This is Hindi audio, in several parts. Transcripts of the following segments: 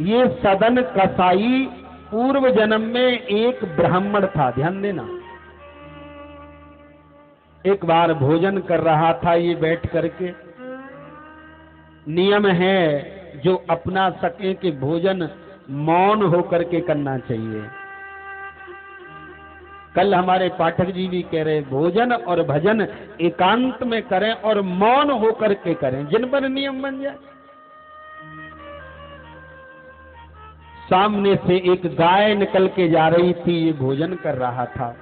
ये सदन कसाई पूर्व जन्म में एक ब्राह्मण था, ध्यान देना। एक बार भोजन कर रहा था ये बैठ करके। नियम है जो अपना सके कि भोजन मौन होकर के करना चाहिए। कल हमारे पाठक जी भी कह रहे भोजन और भजन एकांत में करें और मौन होकर के करें, जिन पर नियम बन जाए। सामने से एक गाय निकल के जा रही थी, ये भोजन कर रहा था।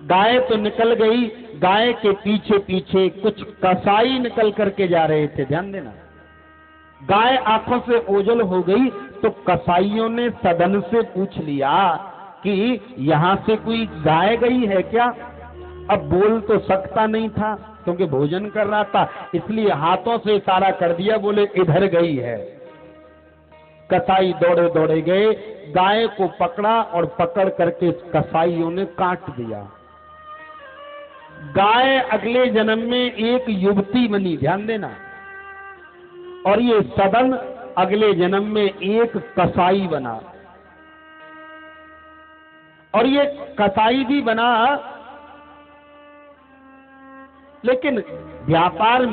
गाय तो निकल गई, गाय के पीछे पीछे कुछ कसाई निकल करके जा रहे थे, ध्यान देना। गाय आंखों से ओझल हो गई तो कसाईयों ने सदन से पूछ लिया कि यहां से कोई गाय गई है क्या। अब बोल तो सकता नहीं था क्योंकि भोजन कर रहा था, इसलिए हाथों से इशारा कर दिया, बोले इधर गई है। कसाई दौड़े दौड़े गए, गाय को पकड़ा और पकड़ करके कसाईयों ने काट दिया। गाय अगले जन्म में एक युवती बनी, ध्यान देना। और ये सदन अगले जन्म में एक कसाई बना। और ये कसाई भी बना, लेकिन व्यापार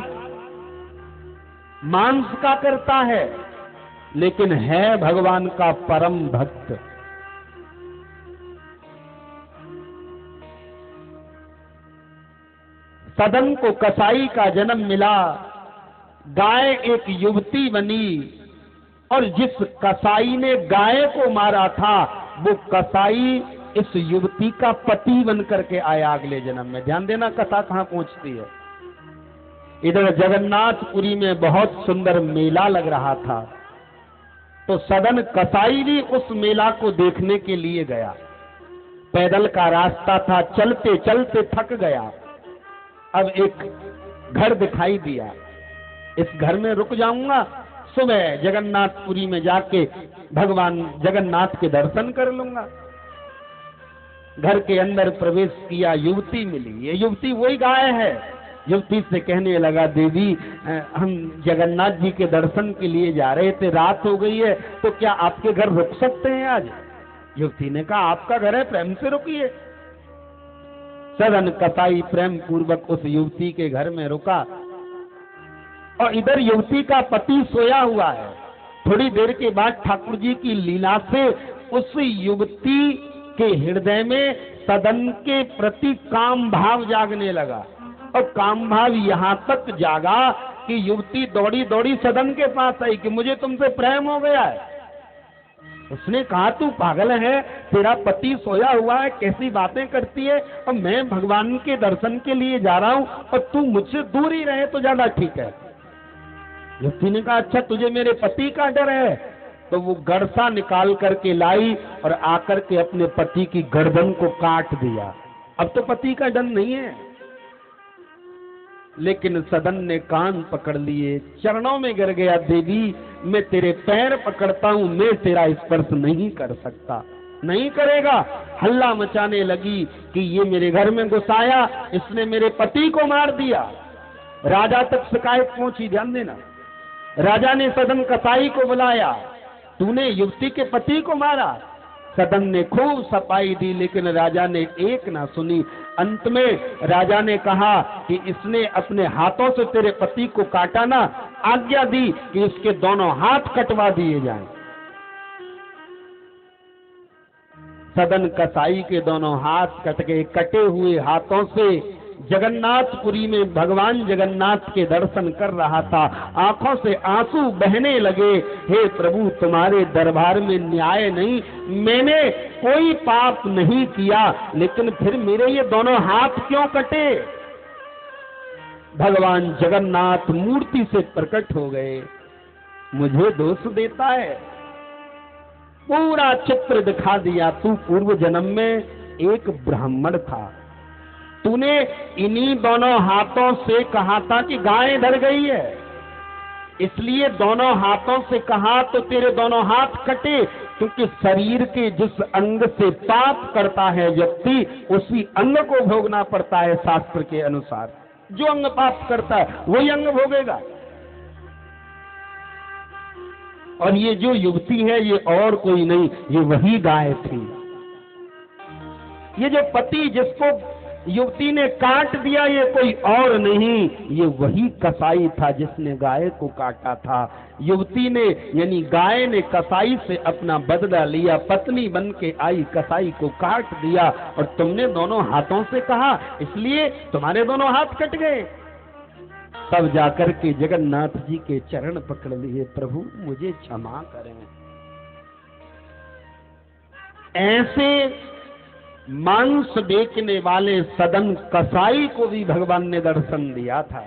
मांस का करता है, लेकिन है भगवान का परम भक्त। सदन को कसाई का जन्म मिला, गाय एक युवती बनी, और जिस कसाई ने गाय को मारा था वो कसाई इस युवती का पति बन करके आया अगले जन्म में। ध्यान देना कथा कहां पहुंचती है। इधर जगन्नाथपुरी में बहुत सुंदर मेला लग रहा था, तो सदन कसाई भी उस मेला को देखने के लिए गया। पैदल का रास्ता था, चलते चलते थक गया। अब एक घर दिखाई दिया, इस घर में रुक जाऊंगा, सुबह जगन्नाथपुरी में जाके भगवान जगन्नाथ के दर्शन कर लूंगा। घर के अंदर प्रवेश किया, युवती मिली। ये युवती वही गाय है। युवती से कहने लगा, देवी हम जगन्नाथ जी के दर्शन के लिए जा रहे थे, रात हो गई है, तो क्या आपके घर रुक सकते हैं आज। युवती ने कहा, आपका घर है, प्रेम से रुकिए। सदन कसाई प्रेम पूर्वक उस युवती के घर में रुका, और इधर युवती का पति सोया हुआ है। थोड़ी देर के बाद ठाकुर जी की लीला से उस युवती के हृदय में सदन के प्रति काम भाव जागने लगा, और काम भाव यहां तक जागा कि युवती दौड़ी दौड़ी सदन के पास आई कि मुझे तुमसे प्रेम हो गया है। उसने कहा, तू पागल है, तेरा पति सोया हुआ है, कैसी बातें करती है, और मैं भगवान के दर्शन के लिए जा रहा हूं और तू मुझसे दूर ही रहे तो ज्यादा ठीक है। युवती ने कहा, अच्छा तुझे मेरे पति का डर है। तो वो गड़सा निकाल करके लाई और आकर के अपने पति की गर्दन को काट दिया। अब तो पति का डर नहीं है, लेकिन सदन ने कान पकड़ लिए, चरणों में गिर गया, देवी मैं तेरे पैर पकड़ता हूं, मैं तेरा स्पर्श नहीं कर सकता। नहीं करेगा। हल्ला मचाने लगी कि ये मेरे घर में घुस आया, इसने मेरे पति को मार दिया। राजा तक शिकायत पहुंची, ध्यान देना। राजा ने सदन कसाई को बुलाया, तूने युवती के पति को मारा। सदन ने खूब सफाई दी, लेकिन राजा ने एक ना सुनी। अंत में राजा ने कहा कि इसने अपने हाथों से तेरे पति को काटा ना, आज्ञा दी कि इसके दोनों हाथ कटवा दिए जाएं। सदन कसाई के दोनों हाथ कट गए। कटे हुए हाथों से जगन्नाथपुरी में भगवान जगन्नाथ के दर्शन कर रहा था, आंखों से आंसू बहने लगे। हे प्रभु, तुम्हारे दरबार में न्याय नहीं, मैंने कोई पाप नहीं किया, लेकिन फिर मेरे ये दोनों हाथ क्यों कटे। भगवान जगन्नाथ मूर्ति से प्रकट हो गए, मुझे दोष देता है। पूरा चित्र दिखा दिया, तू पूर्व जन्म में एक ब्राह्मण था, तूने इन्हीं दोनों हाथों से कहा था कि गाय इधर गई है, इसलिए दोनों हाथों से कहा तो तेरे दोनों हाथ कटे, क्योंकि शरीर के जिस अंग से पाप करता है व्यक्ति, उसी अंग को भोगना पड़ता है। शास्त्र के अनुसार जो अंग पाप करता है वही अंग भोगेगा। और ये जो युवती है ये और कोई नहीं, ये वही गाय थी। ये जो पति जिसको युवती ने काट दिया ये कोई और नहीं, ये वही कसाई था जिसने गाय को काटा था। युवती ने यानी गाय ने कसाई से अपना बदला लिया, पत्नी बन के आई, कसाई को काट दिया, और तुमने दोनों हाथों से कहा, इसलिए तुम्हारे दोनों हाथ कट गए। तब जाकर के जगन्नाथ जी के चरण पकड़ लिए, प्रभु मुझे क्षमा करें। ऐसे मांस बेचने वाले सदन कसाई को भी भगवान ने दर्शन दिया था।